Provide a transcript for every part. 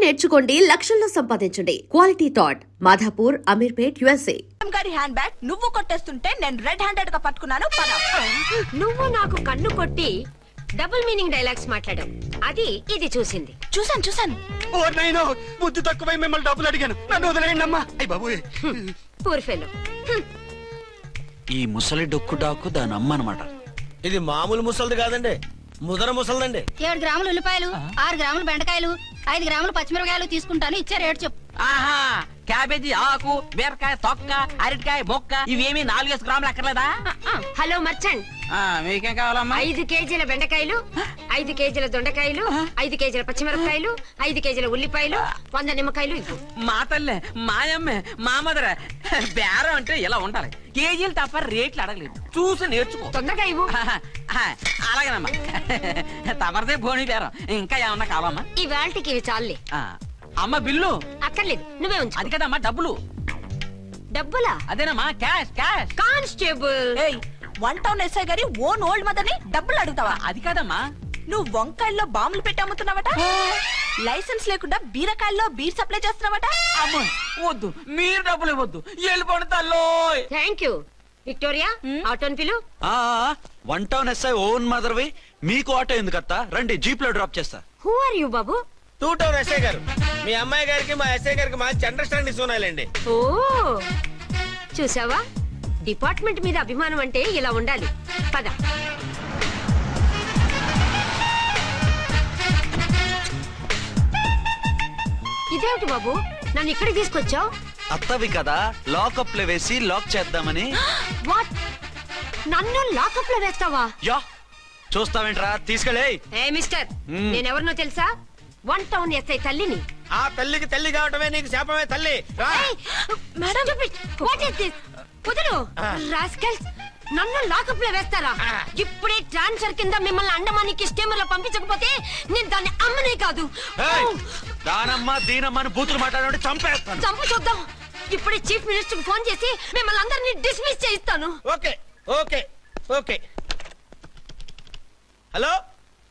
నేర్చుకోండి, లక్షల్లో సంపాదించండి. Quality thought Madhapur, Ameerpet, USA. గారి హ్యాండ్ బ్యాగ్ నువ్వు కొట్టేస్తుంటే నేను రెడ్ హ్యాండెడ్ గా పట్టుకున్నాను. నువ్వు నాకు కన్ను కొట్టి డబుల్ మీనింగ్ డైలాగ్స్ మాట్లాడావు. అది ఇది చూసింది. చూసాను ఓ నైనో, బుద్ధి తక్కువై మిమ్మల్ని డబ్బులు అడిగాను, నన్ను వదిలేయండి అమ్మా. అయ్య బాబు, పూర్ ఫెలో. ఈ ముసలి డొక్కు డాకు దాని అమ్మ అనమాట. ఇది మామూలు ముసలిది కాదండి, ముదర ముసలిదండి. 7 గ్రాములు ఉల్లిపాయలు, 6 గ్రాములు బెండకాయలు, 5 గ్రాములు పచ్చిమిరపకాయలు తీసుకుంటాను. ఇచ్చే రేటు చెప్పు. ఆహా, క్యాబేజీ ఆకు, బీరకాయ తొక్క, అరటికాయ బొక్క ఇవేమి 4 గ్రాములు అక్కర్లేదా? హలో మర్చండ్, మీకేం కావాలమ్మా? 5 కేజీల బెండకాయలు, 5 కేజీల దొండకాయలు, 5 కేజీల పచ్చిమిరపకాయలు, 5 కేజీల ఉల్లిపాయలు, 100 నిమ్మకాయలు ఇవ్వు. మా తల్లే, మాయమ్మే, మా మదర బేరం అంటే ఇలా ఉండాలి. కేజీలు తప్ప రేట్లు అడగలేదు, చూసి నేర్చుకో. తొందరగా ఇవ్వు. అలాగేనమ్మా, తమరిదే భోని బేరం. ఇంకా ఏమన్నా కావాలమ్మా? ఇవాళకి ఇవి చాలులే. అమ్మ బిల్లు అక్కర్లేదు, నువ్వే ఉంచు. అది కదమ్మా డబ్బులు. డబ్బులా? అదేనమ్మా, క్యాష్ క్యాష్. కానిస్టేబుల్, ఏయ్, 1 టౌన్ ఎస్ఐ గారి ఓన్ ఓల్డ్ మదర్ ని డబ్బులు అడుగుతావా? అది కదమ్మా. నువ్వు వంకాయల్లో బాంబులు పెట్టి అమ్ముతున్నావట, లైసెన్స్ లేకుండా బీరకాయల్లో బీర్ సప్లై చేస్తున్నావట. అమ్మో వద్దు, మీరు డబ్బులు ఇవ్వద్దు, వెళ్ళిపోండి తల్లో. Thank you. విక్టోరియా, ఆటోన్ పిలు. 1 టౌన్ SI ఓన్ మదర్వి, మీకు ఆటో ఎందుకత్తా? రండి, జీప్ లో డ్రాప్ చేస్తా. హూ ఆర్ యూ బాబు? 2 టౌన్ ఎస్ఐ గారు, మీ అమ్మాయి గారికి మా ఎస్ఐ గారికి మంచి అండర్స్టాండింగ్ ఉన్నాయండి. ఓ, చూసావా, డిపార్ట్మెంట్ మీద అభిమానం అంటే ఇలా ఉండాలి. పద. ఇదేమిటి బాబు, నన్ను ఇక్కడికి తీసుకొచ్చావు? అత్తవి కదా, లాకప్ లో వేసి లాక్ చేద్దామని. వాట్, నన్ను లాకప్ లో వేస్తావా? యా, చూస్తావేంట్రా, తీసుకెళ్ళే. ఏ మిస్టర్, నేనెవరినో తెలుసా? 1 టౌన్ ఎస్ఐ తల్లిని. ఆ తల్లికి తల్లి కావటమే నీకు శాపమే తల్లి. రా. Madam, what is this? వదులు రాస్కల్స్, నన్ను లాకప్ లో వేస్తారా? ఇప్పుడే ట్రాన్స్ఫర్ కింద మిమ్మల్ని అండమానికి స్టీమర్ లో పంపించకపోతే నేను దాన్ని అమ్మనే కాదు. ఏయ్, దానమ్మ దీనమ్మని బూతులు మాట్లాడే చంపేస్తాను. చంపు చూద్దాం. ఇప్పుడే చీఫ్ మినిస్టర్ ఫోన్ చేసి మిమ్మల్ని అందరినీ డిస్మిస్ చేయిస్తాను. Okay okay okay. Hello,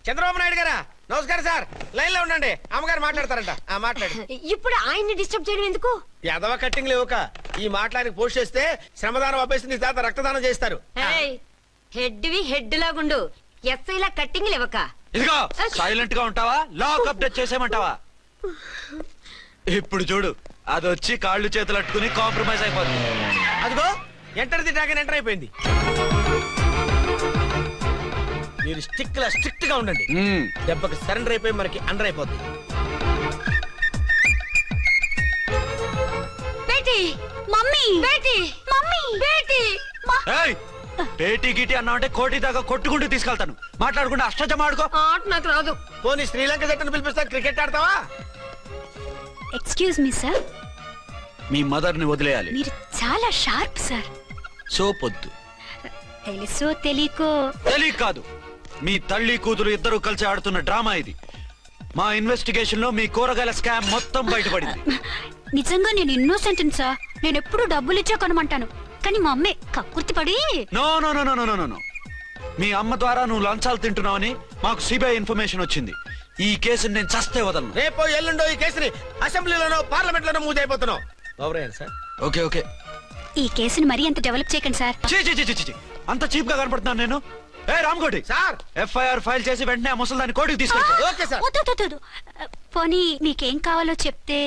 Chandrababu Naidu గారా? నమస్కారం సార్, లైన్ లో ఉండండి, అమ్మగారు మాట్లాడతారంట. మాట్లాడు. ఇప్పుడు ఆయన్ని డిస్టర్బ్ చేయడం ఎందుకు? ఎదవ కట్టింగ్ లేవుక, ఈ మాట్లాడి పోస్ట్ చేస్తే శ్రమదానం అభ్యసి నీ తాత రక్తదానం చేస్తారు. హెడ్ వి హెడ్ లాగుండు, ఎస్ఐ లా కట్టింగ్ లేవక. ఇదిగో సైలెంట్ గా ఉంటావా, లాక్ అప్డేట్ చేసేమంటావా? ఇప్పుడు చూడు, అది వచ్చి కాళ్ళు చేతులు అట్టుకుని కాంప్రమైజ్ అయిపోతుంది. అదిగో ఎంటర్ ది డ్రాగన్ ఎంటర్ అయిపోయింది. మీరు స్ట్రిక్ట్ గా ఉండండి, దెబ్బకి సరెండర్ అయిపోయి మనకి అండర్ అయిపోతుంది. Beti, mummy, Beti, mummy, Beti. ఏయ్, పేటీ గిటి అన్నావంటే కోటి దాకా కొట్టుకుంటూ తీసుకెళ్తాను. మాట్లాడకుండా అష్టజమ ఆడుకో. ఆట నాకు రాదు. పోనీ శ్రీలంక జట్టును పిలిపిస్తా, క్రికెట్ ఆడతావా? ఎక్స్క్యూజ్ మీ సార్, మీ మదర్ ని వదిలేయాలి. మీరు చాలా షార్ప్ సార్. సోపొద్దు. తెలుసో తెలియకో. తెలియ కాదు, మీ తల్లి కూతురు ఇద్దరు కలిసి ఆడుతున్న డ్రామా ఇది. మా ఇన్వెస్టిగేషన్ లో మీ కూరగాయల స్కామ్ మొత్తం బయటపడింది. నిజంగా నేను ఇన్నోసెంట్ సార్. నేను ఎప్పుడు డబ్బులు ఇచ్చా కొనమంటాను, కానీ మా అమ్మే కక్కుర్తి పడి. No no no no no no no. మీ అమ్మ ద్వారా నువ్వు లంచాలు తింటున్నావని మాకు సిబిఐ ఇన్ఫర్మేషన్ వచ్చింది. ఈ కేసుని నేను చస్తే వదలను. రేపో ఎల్లుండో ఈ కేసుని అసెంబ్లీలోనో పార్లమెంట్ లోనో మూవ్ అయిపోతున్నావు. సార్ ఓకే ఓకే, ఈ కేసుని మరీ అంత డెవలప్ చేయకండి సార్. అంత చీప్ గా కనపడుతున్నాను నేను? ఏ రామ్కోటి సార్, FIR ఫైల్ చేసి వెంటనే ఆ ముసలిదాన్ని కోర్టుకి తీసుకెళ్ళి. Okay sir. వద్దు, పోనీ మీకేం కావాలో చెప్తే.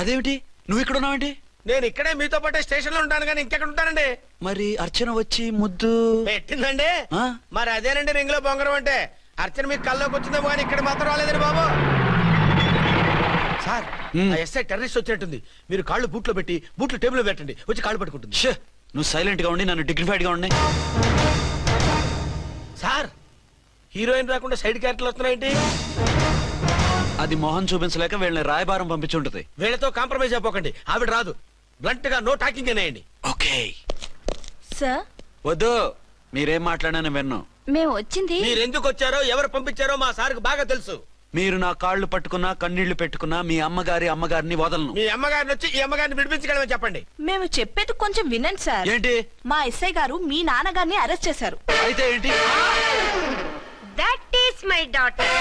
అదేమిటి, నువ్వు ఇక్కడ ఉన్నావేంటి? నేను ఇక్కడే మీతో పాటే స్టేషన్ లో ఉంటాను, కానీ ఇంకెక్కడ ఉంటానండి? మరి అర్చన వచ్చి ముద్దు పెట్టిందండి. ఆ? మరి అదేనండి రింగ్ లో బొంగరం అంటే. అర్చన మీకు కల్లోకి వచ్చిందేమో కానీ ఇక్కడ మాత్రం రాలేదండి బాబు. సార్, ఆ ఎస్ఐ టెర్రరిస్ట్ వచ్చినట్టుంది. మీరు కాళ్ళు బూట్లో పెట్టి బూట్లు టేబుల్ పెట్టండి, వచ్చి కాళ్ళు పట్టుకుంటుంది. ఛే, నువ్వు సైలెంట్ గా ఉండి నన్ను డిగ్నిఫైడ్ గా ఉండి. సార్, హీరోయిన్ రాకుండా సైడ్ క్యారెక్టర్లు వస్తున్నాయేంటి? అది మొహం చూపించలేక వీళ్ళని రాయబారం పంపించుంటది. వీళ్ళతో కాంప్రమైజ్ అయిపోకండి, ఆవిడ రాదు. బ్లంట్ గా నో టాకింగ్ అనేయండి. ఓకే సార్, వద్దు, మీరేం మాట్లాడానని విన్ను. మేము వచ్చింది. మీరు ఎందుకు వచ్చారో ఎవరు పంపించారో మా సార్కు బాగా తెలుసు. మీరు నా కాళ్ళు పట్టుకున్నా కన్నీళ్లు పెట్టుకున్నా మీ అమ్మగారిని వదలను. మీ అమ్మగారిని వచ్చి ఈ అమ్మగారిని విడిపించగలమని చెప్పండి. మేము చెప్పేది కొంచెం వినండి సార్. ఏంటి? మా ఎస్ఐ గారు మీ నాన్నగారిని అరెస్ట్ చేశారు. అయితే ఏంటి? That is my daughter.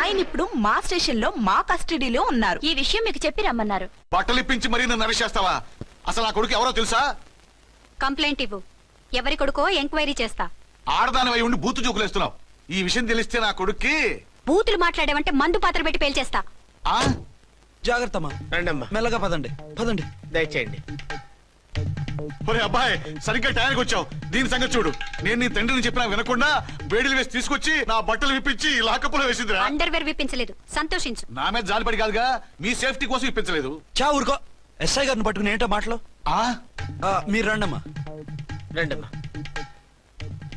ఆయన ఇప్పుడు మా స్టేషన్ లో మా కస్టడీలో ఉన్నారు. ఈ విషయం మీకు చెప్పి రమ్మన్నారు. బట్టలిప్పించి మరీ నన్ను అరెస్ట్ చేస్తావా? అసలు ఆ కొడుకు ఎవరో తెలుసా? కంప్లైంట్ ఇవ్వు. ఎవరి కొడుకో ఎంక్వైరీ చేస్తా. ఆడదానివై ఉండి బూతు జోకులేస్తున్నావు. ఈ విషయం తెలిస్తే నా కొడుక్కి బూతులు మాట్లాడేవంటే మందు పాత్ర పెట్టి పేల్చేస్తా. ఆ జాగ్రత్త అమ్మా. రండమ్మా, మెల్లగా పదండి. దయచేయండి. ఒరే అబ్బాయి, సరిగ్గా టైంకి వచ్చావు. దీని సంగతి చూడు. నేను నీ తండ్రిని చెప్పినా వినకుండా బేడీలు వేసి తీసుకొచ్చి నా బట్టలు విప్పించి లాకప్పులో వేసిందిరా. అండర్వేర్ విప్పించలేదు, సంతోషించు. నా మీద జాలిపడి కాదుగా, మీ సేఫ్టీ కోసం ఇప్పించలేదు. చా ఊరుకో. ఎస్ఐ గారిని పట్టుకుని ఏంటో మాటలు. మీరు రండమ్మా. రండమ్మా.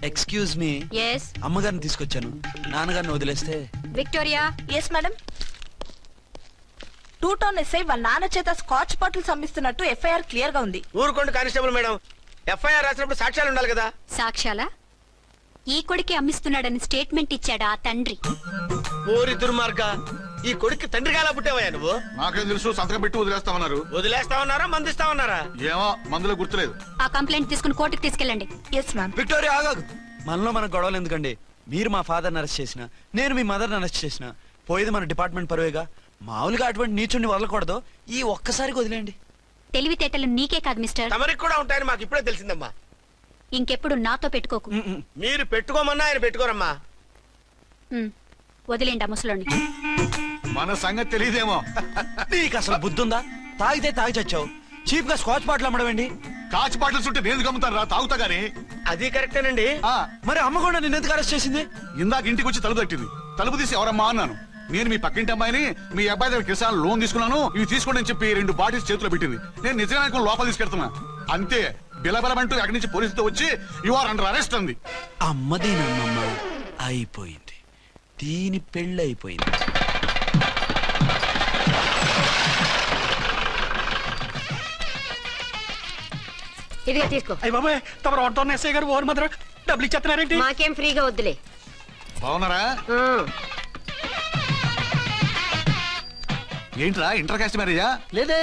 Excuse me. ఎస్ అమ్మగారిని తీసుకొచ్చాను. నాన్నగారిని వదిలేస్తే. Victoria. Yes madam. 2 town SI వాళ్ళ నాన్న చేత స్కాచ్ బాటిల్స్ అమ్మిస్తున్నట్టు ఎఫ్ఐఆర్ క్లియర్ గా ఉంది. ఊరుకోండి కానిస్టేబుల్ మేడం. ఎఫ్ఐఆర్ రాసినప్పుడు సాక్ష్యాలు ఉండాలి కదా. సాక్ష్యాలా? ఈ కొడుకే అమ్మిస్తున్నాడని స్టేట్మెంట్ ఇచ్చాడా ఆ తండ్రి? ఓరి దుర్మార్గ, ఈ కొడుక్కి తండ్రిగా ఎలా పుట్టావయ్యా నువ్వు? నాకేం తెలుసు, సంతకం పెట్టి వదిలేస్తామన్నారు. వదిలేస్తామన్నారా మందిస్తామన్నారా? ఏమో, మందులో గుర్తులేదు. ఆ కంప్లైంట్ తీసుకుని కోర్టుకు తీసుకెళ్ళండి. Yes ma'am. విక్టోరియా ఆగాగు. మనలో మనకు గొడవలు ఎందుకండి? మీరు మా ఫాదర్ని అరెస్ట్ చేసిన, నేను మీ మదర్ని అరెస్ట్ చేసిన, పోయేది మన డిపార్ట్మెంట్ పరువేగా. మామూలుగా అటువంటి నీచుని వదలకూడదు. ఈ ఒక్కసారికి వదిలేండి. తెలివితేటలు నీకే కాదు మిస్టర్, తమరికి కూడా ఉంటాయని మాకు ఇప్పుడే తెలిసిందమ్మా. ఇంకెప్పుడు నాతో పెట్టుకోకు. మీరు పెట్టుకోమన్నా ఆయన పెట్టుకోరమ్మా. వదిలేండి ఆ ముసలోని. మన సంగతి తెలియదేమో. నీకు అసలు బుద్ధుందా? తాగితే తాగి చచ్చావు. చీప్ గా స్కాచ్ బాటిల్ అమ్మడమేంటి? కాచి బాటలు చుట్టూ నేను గమ్ముతాను రా, తాగుతా గానీ. అది కరెక్టేనండి. మరి అమ్మ కూడా నిన్ను ఎందుకు అరెస్ట్ చేసింది? ఇందాక ఇంటికి వచ్చి తలుపు తట్టింది. తలుపు తీసి ఎవరమ్మా అన్నాను. నేను మీ పక్కింటి అమ్మాయిని, మీ అబ్బాయి దగ్గర కిసాన్ లోన్ తీసుకున్నాను, ఇవి తీసుకోండి అని చెప్పి 2 బాటిల్స్ చేతిలో పెట్టింది. నేను నిజంగా లోపల తీసుకెళ్తున్నా. అంతే, బిలబిలమంటూ అక్కడి నుంచి పోలీసుతో వచ్చి యు ఆర్ అండర్ అరెస్ట్ అంది. అమ్మదేనమ్మమ్మ అయిపోయింది. దీని పెళ్ళి అయిపోయింది. ఇదిగా తీసుకో. అయ్య బాబాయ్, తమరు ఆటో ఎస్ఐ గారు ఓవర్ మాత్రం డబ్బులు ఇచ్చేస్తున్నారేంటి? మాకేం ఫ్రీగా వద్దులే. బాగున్నారా? ఏంట్రా ఇంటర్ కాస్ట్ మ్యారేజా? లేదే.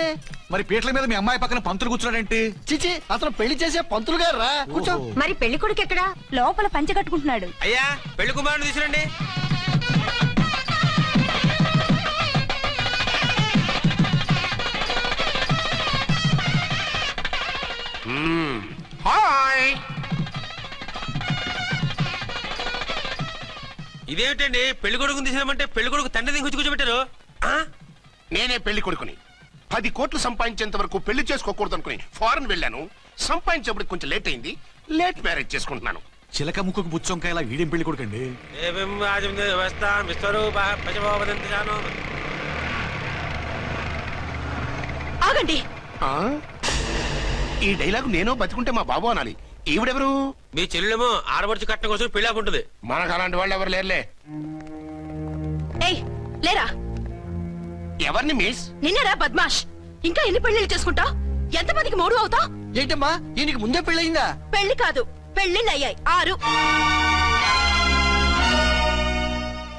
మరి పీటల మీద మీ అమ్మాయి పక్కన పంతులు కూర్చున్నాడేంటి? చిచి, అతను పెళ్లి చేసే పంతులు గారు రా. కూర్చో. మరి పెళ్లి కొడుకు ఎక్కడా? లోపల పంచె కట్టుకుంటున్నాడు. అయ్యా, పెళ్లి కుమారుని తీసుకురండి. హాయ్. ఇదేమిటండి, పెళ్లి కొడుకుని తీసినామంటే పెళ్లి కొడుకు తండ్రి దిగి కూర్చోబెట్టారు. నేనే పెళ్లి కొడుకుని. 10 కోట్లు సంపాదించేంత వరకు పెళ్లి చేసుకోకూడదు అనుకుని ఫారెన్ వెళ్ళాను. సంపాదించేప్పుడు కొంచెం లేట్ అయింది. లేట్ మ్యారేజ్ చేసుకుంటున్నాను. చిలక ముక్కుకు బుచ్చొంకాయలా వీడేం పెళ్లి కొడుకండి? ఆగండి. ఈ డైలాగ్ నేను బతుకుంటే మా బాబు అనాలి. ఈవిడెవరు? మీ చెల్లెమో ఆడబడుచు కట్టడం కోసం పెళ్లి ఆపుంటది. మనకు అలాంటి వాళ్ళు ఎవరు లేరులే. ఏయ్ లేరా. ఎవరిని మిస్? నిన్నరా బద్మాష్. ఇంకా ఎన్ని పెళ్లిళ్ళు చేసుకుంటా? ఎంతమందికి మూడు అవుతా? ఏంటమ్మా, ఈయనకి ముందే పెళ్ళయిందా? పెళ్లి కాదు, పెళ్లిళ్ళు అయ్యాయి 6.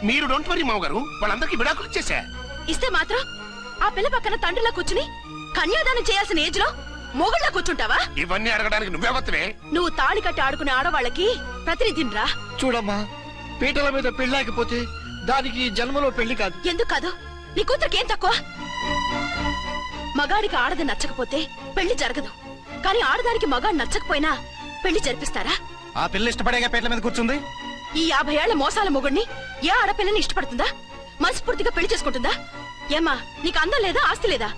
మీరు డోంట్ వరీ మామగారు, వాళ్ళందరికీ విడాకులు ఇచ్చేసా. ఇస్తే మాత్రం ఆ పిల్ల పక్కన తండ్రిలా కూర్చుని కన్యాదానం చేయాల్సిన ఏజ్ లో మొగుళ్ళ కూర్చుంటావా? ఇవన్నీ అడగడానికి నువ్వెవత్తవే? నువ్వు తాళి కట్టి ఆడుకునే ఆడవాళ్ళకి ప్రతినిధినిరా. చూడమ్మా, పీటల మీద పెళ్ళాకపోతే దానికి జన్మలో పెళ్లి కాదు. ఎందుకు కాదు? నీ కూతురికి ఏం తక్కువ? మగాడికి ఆడది నచ్చకపోతే పెళ్లి జరగదు. కానీ ఆడదానికి మగాడు నచ్చకపోయినా పెళ్లి జరిపిస్తారా? ఆ పిల్ల ఇష్టపడేగా పీటల మీద కూర్చుంది. ఈ 50 ఏళ్ల మోసాల మొగుడిని ఏ ఆడపిల్లని ఇష్టపడుతుందా? మనస్ఫూర్తిగా పెళ్లి చేసుకుంటుందా? ఏమ్మా, నీకు అందం లేదా, ఆస్తి లేదా?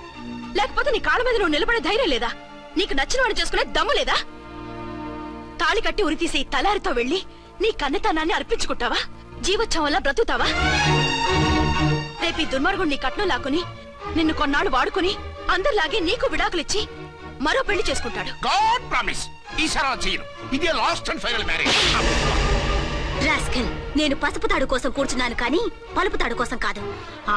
లేకపోతే నీ కాళ్ళ మీద నువ్వు నిలబడే ధైర్యం లేదా? నీకు నచ్చిన వాడు చేసుకునే దమ్ము లేదా? తాళి కట్టి ఉరి తీసే ఈ తలారితో వెళ్లి నీ కన్నెతనాన్ని అర్పించుకుంటావా? జీవోత్సవంలా బ్రతుకుతావా? రేపు ఈ దుర్మార్గుడు నీ కట్నం లాక్కుని నిన్ను కొన్నాళ్ళు వాడుకుని అందరిలాగే నీకు విడాకులిచ్చి మరో పెళ్లి చేసుకుంటాడు. గాడ్ ప్రామిస్, ఈసారి అలా చేయను. ఇదే last and final marriage. Rascal, నేను పసుపు తాడు కోసం కూర్చున్నాను కానీ పలుపు తాడు కోసం కాదు.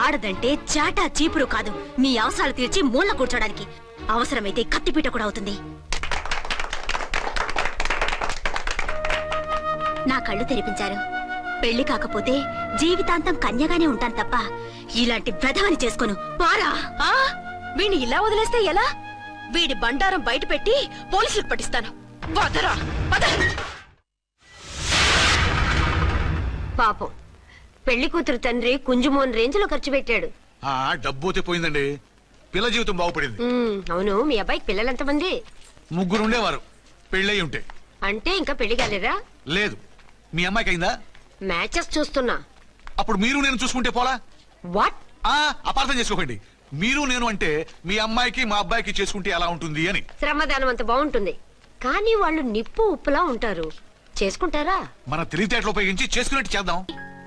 ఆడదంటే చాటా చీపురు కాదు, మీ అవసరాలు తీర్చి మూల కూర్చోడానికి. అవసరమైతే కత్తిపీట కూడా అవుతుంది. నా కళ్ళు తెరిపించారు. పెళ్లి కాకపోతే జీవితాంతం కన్యగానే ఉంటాను తప్ప ఇలాంటి ప్రధాని చేసుకోను. పారా ఆ వీణ్ణి ఇలా వదిలేస్తే ఎలా? వీడి బండారం బయట పెట్టి పోలీసులకు పట్టిస్తాను. వదరా వద. పాపం పెళ్లి కూతురు తండ్రి కుంజుమోన్ రేంజ్ లో ఖర్చు పెట్టాడు. ఆ డబ్బు అయితే పోయిందండి, పిల్ల జీవితం బాగుపడింది. అవును, మీ అబ్బాయికి పిల్లలు ఎంతమంది? 3 ఉండేవారు, పెళ్ళయి ఉంటే. అంటే ఇంకా పెళ్లి కాలేదా? లేదు. మీ అమ్మాయికి అయిందా? మ్యాచెస్ చూస్తున్నా. అప్పుడు మీరు నేను చూసుకుంటే పోలా? వాట్? అపార్థం చేసుకోకండి. మీరు నేను అంటే మీ అమ్మాయికి మా అబ్బాయికి చేసుకుంటే ఎలా ఉంటుంది అని. శ్రమదానం అంత బాగుంటుంది, కానీ వాళ్ళు నిప్పు ఉప్పులా ఉంటారు. చేసుకుంటారా? మన తెలివితేటలు ఉపయోగించి చేసుకున్నట్టు చేద్దాం.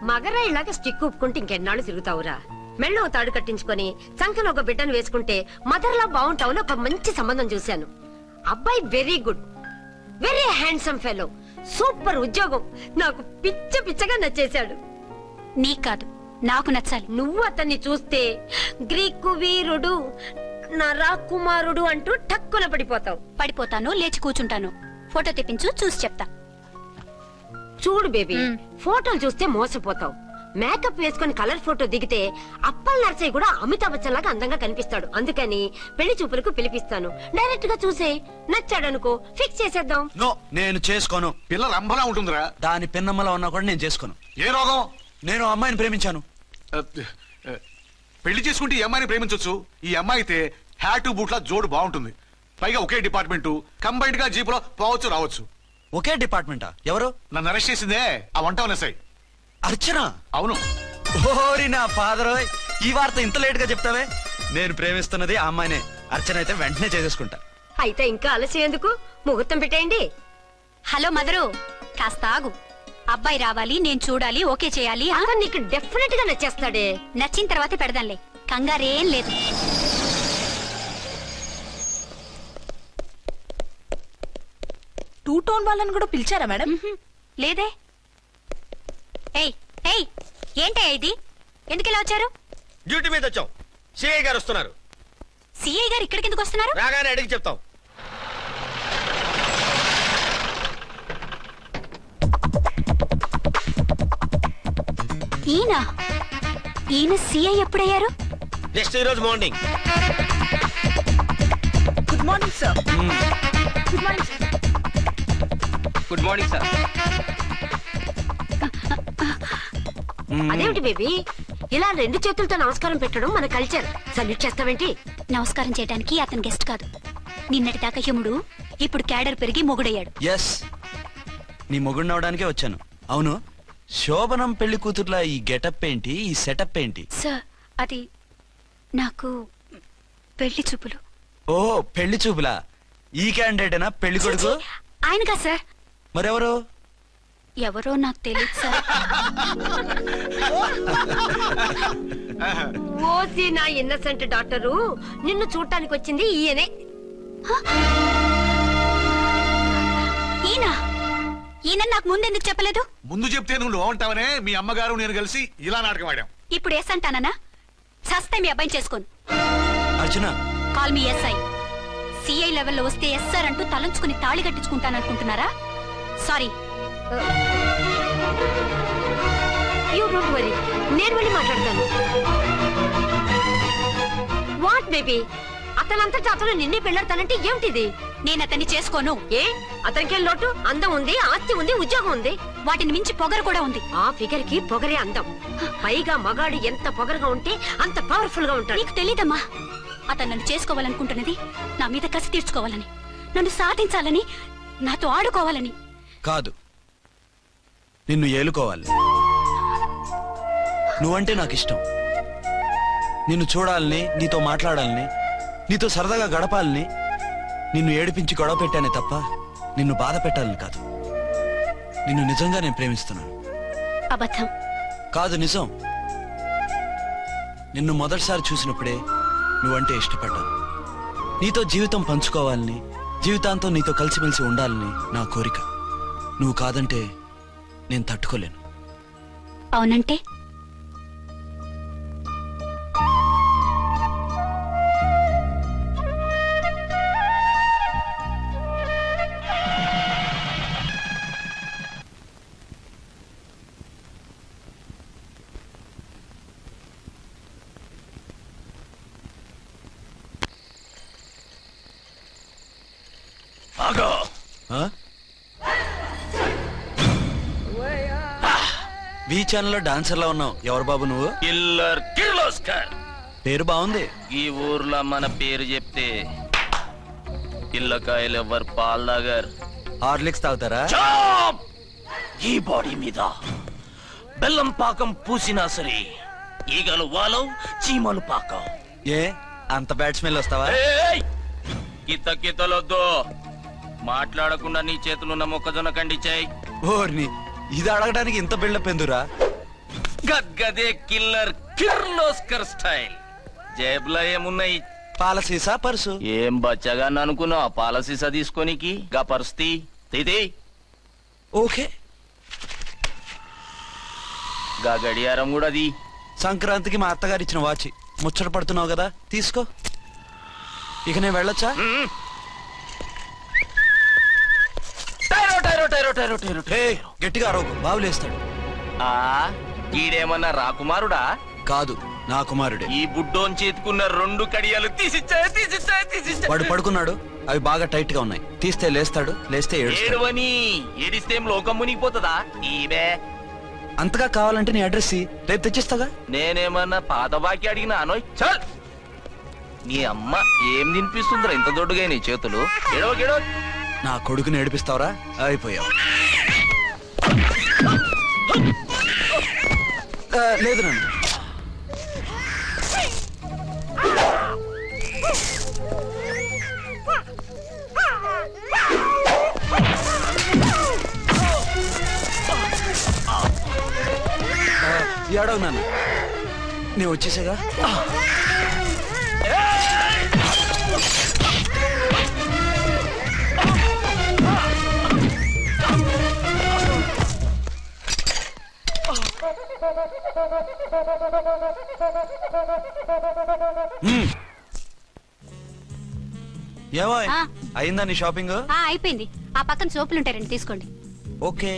మగరాయిలాగా స్టిక్ ఉప్పుకుంటే ఇంకెన్నాళ్ళు తిరుగుతావురా? మెళ్ళో తాడు కట్టించుకొని సంకలో ఒక బిడ్డను వేసుకుంటే మదర్లా బాగుంటావు. ఒక మంచి సంబంధం చూశాను. అబ్బాయి very good, very handsome fellow, super ఉద్యోగం. నాకు పిచ్చగా నచ్చేశాడు. నీకు కాదు, నాకు నచ్చాలి. నువ్వు అతన్ని చూస్తే గ్రీకు వీరుడు, నా రాకుమారుడు అంటూ టక్కున పడిపోతావు. పడిపోతాను, లేచి కూర్చుంటాను. ఫోటో తెప్పించు, చూసి చెప్తా. చూడు బేబీ, ఫోటోలు చూస్తే మోసపోతావు. మేకప్ వేసుకుని కలర్ ఫోటో దిగితే అప్పల్ నర్సయ్య కూడా అమితాబ్ బచ్చన్ లాగా అందంగా కనిపిస్తాడు. అందుకని పెళ్లి చూపులకు పిలిపిస్తాను. డైరెక్ట్ గా చూసే నచ్చాడనుకో, ఫిక్స్ చేసేద్దాం. నో, నేను చేసుకోను. పిల్ల రంభలా ఉంటుందిరా. దాని పిన్నమ్మలా ఉన్నా కూడా నేను చేసుకోను. ఏ రోగం? నేను ఆ అమ్మాయిని ప్రేమించాను. పెళ్లి చేసుకుంటే ఈ అమ్మాయిని ప్రేమించొచ్చు. ఈ అమ్మాయి అయితే హ్యాటు బూట్ల జోడు బాగుంటుంది. పైగా ఒకే డిపార్ట్మెంట్, కంబైన్డ్ గా జీపులో పోవచ్చు రావచ్చు. ఒకే డిపార్ట్మెంటా? ఎవరు? నన్ను అరెస్ట్ చేసిందే ఆ వంట ఎస్ఐ అర్చన. అవును. ఓరి నా ఫాదర్, ఈ వార్త ఇంత లేట్ గా చెప్తావే? నేను ప్రేమిస్తున్నది ఆ అమ్మాయినే. అర్చన అయితే వెంటనే చేసేసుకుంటా. అయితే ఇంకా ఆలస్యం ఎందుకు, ముహూర్తం పెట్టేయండి. హలో మదరు, కాస్త ఆగు. అబ్బాయి రావాలి, నేను చూడాలి, ఓకే చేయాలి. అతను నీకు డెఫినెట్ గా నచ్చేస్తాడే. నచ్చిన తర్వాతే పెడదాంలే, కంగారేం లేదు. టూ టోన్ వాళ్ళని కూడా పిలిచారా మేడం? లేదే. ఏయ్ ఏయ్, ఏంటయ్యా ఇది? ఎందుకు ఇలా వచ్చారు? డ్యూటీ మీద వచ్చాం. సిఐ గారు వస్తున్నారు. సిఐ గారు ఇక్కడికి ఎందుకు వస్తున్నారు? రాగానే అడిగి చెప్తాం. ఈయన సిఐ ఎప్పుడయ్యారు? నెక్స్ట్ ఈ రోజు morning. Good morning sir. Good morning sir. Good morning sir. అదేమిటి బేబీ, ఇలా 2 చేతులతో నమస్కారం పెట్టడం మన కల్చర్. సల్యూట్ చేస్తావేంటి? నమస్కారం చేయడానికి అతను గెస్ట్ కాదు. నిన్నటి దాకా యముడు, ఇప్పుడు క్యాడర్ పెరిగి మొగుడయ్యాడు. ఎస్, నీ మొగుడినవడానికే వచ్చాను. అవును, శోభనం పెళ్లి కూతుర్లా ఈ గెటప్ ఏంటి, ఈ సెటప్ ఏంటి? సార్, అది నాకు పెళ్లి చూపులు. ఓ, పెళ్లి చూపులా? ఈ క్యాండిడేటేనా పెళ్లి కొడుకు? ఆయనగా సార్. మరెవరు? ఎవరో నాకు తెలియదు సార్. ఓసి నా ఇన్నసెంట్ డాక్టరు, నిన్ను చూడటానికి వచ్చింది ఈయనే. ఈయన నాకు ముందెందుకు చెప్పలేదు? ముందు చెప్తే నువ్వు బాగుంటావనే మీ అమ్మగారు నేను కలిసి ఇలా నాటకం ఆడాం. ఇప్పుడు ఎస్ అంటానా? సస్తే మీ అబ్బాయిని చేసుకోను. అర్చన, కాల్ మీ ఎస్ఐ. సిఐ లెవెల్లో వస్తే ఎస్ఆర్ అంటూ తలంచుకుని తాళి కట్టించుకుంటాననుకుంటున్నారా? సారీ. యూ డోంట్ వరీ, నేను వెళ్ళి మాట్లాడతాను. వాట్ బేబీ, అతనంతటా అతను నిన్నే పెళ్ళాడతానంటే ఏమిటిది? నేను అతన్ని చేసుకోను. ఏ, అతనికేం లోటు? అందం ఉంది, ఆస్తి ఉంది, ఉద్యోగం ఉంది. వాటిని మించి పొగరు కూడా ఉంది. ఆ ఫిగర్ కి పొగరే అందం. పైగా మగాడు ఎంత పొగరుగా ఉంటే అంత పవర్ఫుల్ గా ఉంటాడు. నీకు తెలీదమ్మా, అతను నన్ను చేసుకోవాలనుకుంటున్నది నా మీద కసి తీర్చుకోవాలని, నన్ను సాధించాలని, నాతో ఆడుకోవాలని కాదు, నిన్ను ఏలుకోవాలి. నువ్వంటే నాకు ఇష్టం. నిన్ను చూడాలని, నీతో మాట్లాడాలని, నీతో సరదాగా గడపాలని, నిన్ను ఏడిపించి గొడవ పెట్టానే తప్ప నిన్ను బాధ పెట్టాలని కాదు. నిన్ను నిజంగా నేను ప్రేమిస్తున్నాను. అబద్ధం కాదు, నిజం. నిన్ను మొదటిసారి చూసినప్పుడే నువ్వంటే ఇష్టపడ్డాను. నీతో జీవితం పంచుకోవాలని, జీవితాంతం నీతో కలిసిమెలిసి ఉండాలని నా కోరిక. నువ్వు కాదంటే నేను తట్టుకోలేను. అవునంటే వి ఛానల్లో డాన్సర్ లా ఉన్నావు. ఎవరు బాబు నువ్వు? కిల్లర్ కిర్లోస్కర్. పేరు బాగుంది. ఈ ఊర్లో మన పేరు చెప్తే పిల్లకాయలు ఎవరు పాల్ దాగర్. హార్లిక్స్ తాగుతారా? ఈ బాడీ మీద బెల్లం పాకం పూసినా సరే ఈగలు వాలవు, చీమలు పాకం. ఏ అంత బ్యాడ్ స్మెల్ వస్తావా? కితలొద్దు. మాట్లాడకుండా నీ చేతులున్న మొక్కజొన్న కండిచాయి. ఓర్ని, ఇది అడగడానికి ఇంత బిల్డప్ ఎందురా? గద్గదే కిల్లర్ కిర్లోస్కర్ స్టైల్. జేబులో ఏమున్నాయి? పాల సీసా, పర్సు. ఏం బచ్చగా అనుకున్నావు? పాల సీసా తీసుకోనికి గా పరిస్థితి తీది. ఓకే. గా గడియారం కూడా అది. సంక్రాంతికి మా అత్తగారు ఇచ్చిన వాచి. ముచ్చట పడుతున్నావు కదా, తీసుకో. ఇక నేను వెళ్ళొచ్చా? గట్టిగా అరవకు, బావులేస్తాడు. ఈడేమన్నా రాకుమారుడా? కాదు, నా కుమారుడే. ఈ బుడ్డోన్ చేతుకున్న 2 కడియాలు తీసిచ్చా. వాడు పడుకున్నాడు, అవి బాగా టైట్ గా ఉన్నాయి. తీస్తే లేస్తాడు, లేస్తే ఏడుస్తాడు. ఏడువని ఏడిస్తే లోకం మునిగిపోతుందా? ఈబే అంతగా కావాలంటే నీ అడ్రస్ రేపు తెచ్చిస్తాగా. నేనేమన్నా పాత బాకి అడిగినా అనోయ్. చల్, నీ అమ్మ ఏం తినిపిస్తుందిరా ఇంత దొడ్డుగా నీ చేతులు? గెడవ నా కొడుకుని ఏడిపిస్తావరా? అయిపోయావు. లేదు నన్ను. ఏడవు నాన్న, నేను వచ్చేసాగా. ఏమో అయిందా నీ షాపింగ్? అయిపోయింది. ఆ పక్కన సోపులుంటాయి, రండి తీసుకోండి. ఓకే.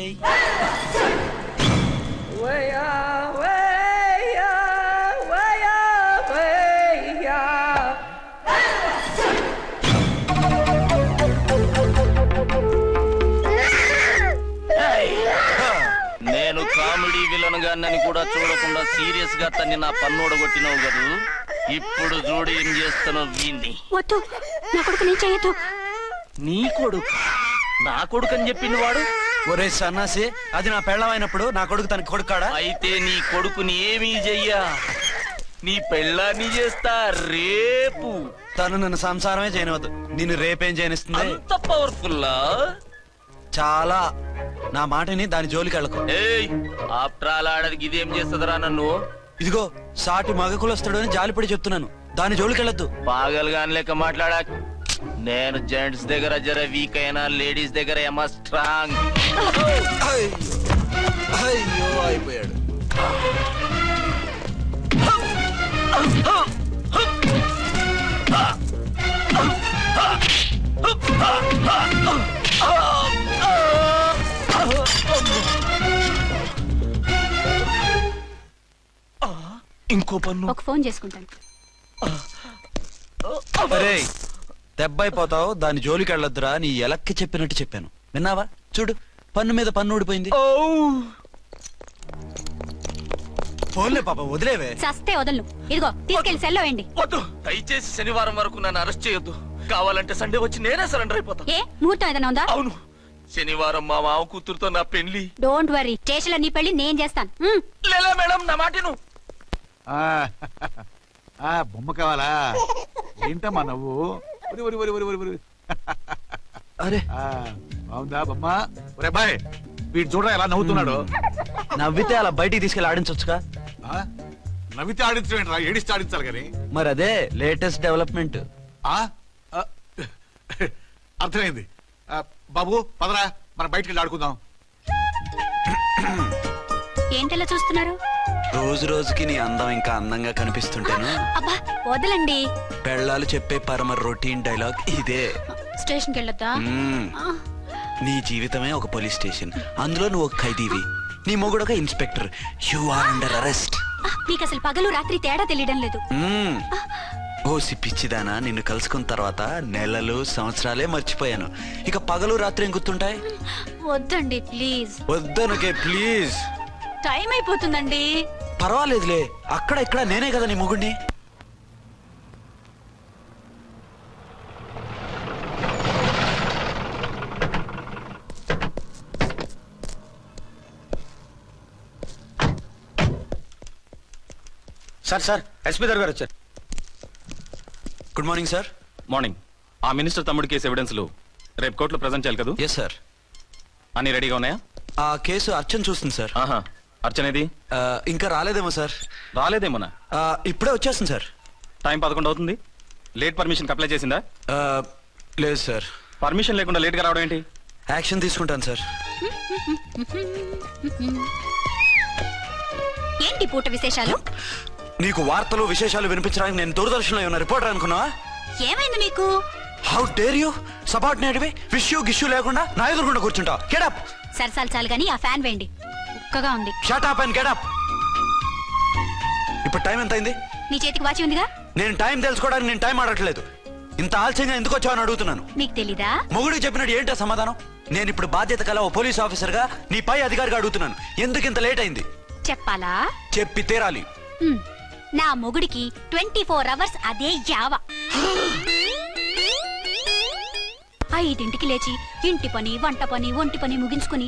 నేను కామెడీ విలన్ గాన్నని కూడా చూడకుండా సీరియస్ గా తన్ని నా పన్నోడగొట్టినావు కదూ. ఇప్పుడు చూడు ఏం చేస్తున్నావు వీణ్ణి. వద్దు, నా కొడుకు నేను చేయొద్దు. నీ కొడుకు? నా కొడుకు అని చెప్పింది వాడు. ఒరే సన్నాసి, అది నా పెళ్ళమైనప్పుడు నా కొడుకు తన కొడుకాడా? అయితే నీ కొడుకుని ఏమీ చెయ్యా, నీ పెళ్ళాన్ని చేస్తా రేపు. తను నన్ను సంసారమే చేయనవద్దు, నిన్ను రేపేం చేయనిస్తుంది? అంత పవర్ఫుల్లా? చాలా. నా మాటని దాని జోలికి వెళ్ళకు. ఏయ్, ఆఫ్టర్ ఆల్ ఆడదికి ఇదేం చేస్తుందిరా నన్ను? ఇదిగో సాటి మగకులొస్తాడు అని జాలిపడి చెప్తున్నాను, దాని జోలికి వెళ్ళొద్దు. పాగలుగాని లెక్క మాట్లాడా. నేను జెంట్స్ దగ్గర జర వీక్ అయినా లేడీస్ దగ్గర ఏమో స్ట్రాంగ్. అయ్యో అయిపోయాడు. ఇంకో పన్ను. ఒక ఫోన్ చేసుకుంటాను. అరే దెబ్బైపోతావు, దాని జోలికి వెళ్ళొద్దురా. నీ ఎలక్కి చెప్పినట్టు చెప్పాను, విన్నావా? చూడు, పన్ను మీద పన్ను ఊడిపోయింది. ఫోన్లే పాప, వదిలేవే. సస్తే వదలను. ఇదిగో తీసుకెళ్లి సెల్లో వేయండి. వద్దు, దయచేసి శనివారం వరకు నన్ను అరెస్ట్ చేయొద్దు. కావాలంటే సండే వచ్చి నేనే సరెండర్ అయిపోతా. ఏ ముహూర్తం ఏదైనా ఉందా? అవును, శనివారం మా మామ కూతురుతో నా పెళ్లి. డోంట్ వరీ, స్టేషన్ లో నీ పెళ్లి నేను చేస్తాను. లేలా మేడం, నా మాటను. బొమ్మ కావాలా? ఏంటమ్మా నవ్వు? అరే బాగుందా బొమ్మ? ఒరే బాయ్, వీడు చూడరా ఎలా నవ్వుతున్నాడు. నవ్వితే అలా బయటికి తీసుకెళ్ళి ఆడించొచ్చుగా. నవ్వితే ఆడించడం, ఏడిస్తే ఆడించాలి కానీ. మరి అదే లేటెస్ట్ డెవలప్మెంట్. అర్థమైంది. బాబు పదరా, మనం బయటికి వెళ్ళి ఆడుకుందాం. ఏంటలా చూస్తున్నారు? రోజు రోజుకి నీ అందం ఇంకా అందంగా కనిపిస్తుంటేను. అబ్బా వదలండి. పెళ్ళాలు చెప్పే పరమ రొటీన్ డైలాగ్ ఇదే. స్టేషన్కి వెళ్ళొద్దా? నీ జీవితమే ఒక పోలీస్ స్టేషన్, అందులో నువ్వు ఒక ఖైదీవి, నీ మొగుడు ఒక inspector. You are under arrest. మీకు అసలు పగలు రాత్రి తేడా తెలియడం లేదు. ఓసి పిచ్చిదానా, నిన్ను కలుసుకున్న తర్వాత నెలలు సంవత్సరాలే మర్చిపోయాను. ఇక పగలు రాత్రి ఏం గుర్తుంటాయి? వద్దండి ప్లీజ్. వద్దనుకే ప్లీజ్. టైం అయిపోతుందండి. పర్వాలేదులే, అక్కడ ఇక్కడ నేనే కదా నీ మొగుడిని. సార్ ఎస్పీ గారు వచ్చారు. Good morning sir. మార్నింగ్. ఆ మినిస్టర్ తమ్ముడి కేసు ఎవిడెన్స్లు రేపు కోర్టులో ప్రజెంట్ చేయాలి కదా? Yes sir. అన్ని రెడీగా ఉన్నాయా? ఆ కేసు అర్చన్ చూస్తుంది సార్. ఆహా, అర్చనేది? ఇంకా రాలేదేమో సార్. రాలేదేమోనా? ఇప్పుడే వచ్చేస్తుంది సార్. టైం 11 అవుతుంది. లేట్ పర్మిషన్ అప్లై చేసిందా? లేదు సార్. పర్మిషన్ లేకుండా లేట్ గా రావడం ఏంటి? యాక్షన్ తీసుకుంటాను సార్. ఏంటి పూట విశేషాలు? నీకు వార్తలు విశేషాలు వినిపించడానికి నేను దూరదర్శన్లో ఉన్న రిపోర్టర్ అనుకున్నావా? ఏమైంది మీకు? హౌ డేర్ యూ సబార్డినేట్వి విష్యూ గిష్యూ లేకుండా నా ఎదురుకుండా కూర్చుంటావు? Get up. సరసాలు చాలు గాని ఆ ఫ్యాన్ వేయండి, ఉక్కగా ఉంది. Shut up and get up. ఇప్పుడు టైం ఎంత అయింది? నీ చేతికి వాచి ఉందిగా. నేను టైం తెలుసుకోవడానికి నేను టైం ఆడట్లేదు. ఇంత ఆలస్యంగా ఎందుకు వచ్చావని అడుగుతున్నాను. మీకు తెలీదా? మొగుడికి చెప్పినట్టు ఏంటో సమాధానం? నేను ఇప్పుడు బాధ్యత కల ఓ పోలీస్ ఆఫీసర్ గా నీ పై అధికారిగా అడుగుతున్నాను, ఎందుకు ఇంత లేట్ అయింది? చెప్పాలా? చెప్పి తీరాలి. నా మొగుడికి 24 అవర్స్ అదే యావ. 5ంటికి లేచి ఇంటి పని, వంట పని, ఒంటి పని ముగించుకుని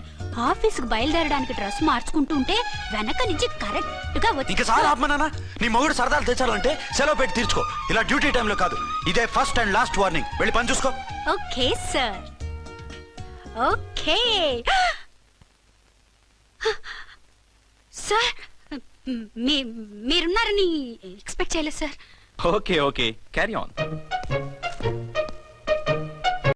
ఆఫీసుకు బయలుదేరడానికి డ్రెస్ మార్చుకుంటూ ఉంటే వెనక నుంచి కరెక్ట్ గా వచ్చి. ఇంకా సార్ ఆత్మనానా, నీ మొగుడు సరదాలు తెచ్చాలంటే సెలవు పెట్టి తీర్చుకో. ఇలా డ్యూటీ టైంలో కాదు. ఇదే ఫస్ట్ అండ్ లాస్ట్ వార్నింగ్. వెళ్ళి పని చూసుకో. Okay sir, okay sir. మీరున్నారని ఎక్స్పెక్ట్ చేయలేదు సార్. Okay okay, carry on.